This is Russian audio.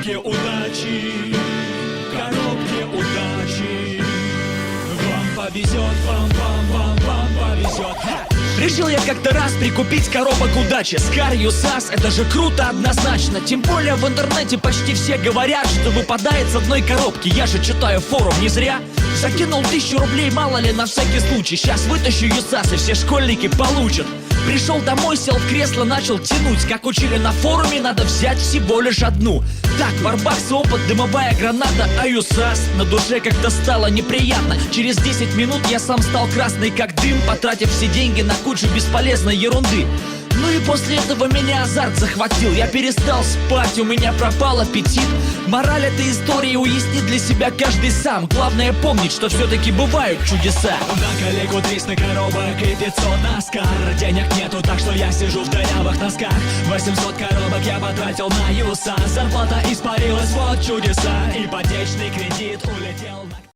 коробке удачи, в коробке удачи. Вам повезет, вам повезет. Решил я как-то раз прикупить коробок удачи с карью САС, это же круто однозначно. Тем более в интернете почти все говорят, что выпадает с одной коробки. Я же читаю форум не зря. Закинул 1000 рублей, мало ли, на всякий случай. Сейчас вытащу ЮСАС и все школьники получат. Пришел домой, сел в кресло, начал тянуть. Как учили на форуме, надо взять всего лишь одну. Так, варбакс, опыт, дымовая граната, а ЮСАС на душе как-то стало неприятно. Через 10 минут я сам стал красный как дым, потратив все деньги на кучу бесполезной ерунды. Ну и после этого меня азарт захватил. Я перестал спать, у меня пропал аппетит. Мораль этой истории уяснит для себя каждый сам. Главное помнить, что все-таки бывают чудеса. На коллегу 300 коробок и 500 наскар. Денег нету, так что я сижу в дырявых носках. 800 коробок я потратил на ЮСАС. Зарплата испарилась, вот чудеса. Ипотечный кредит улетел на...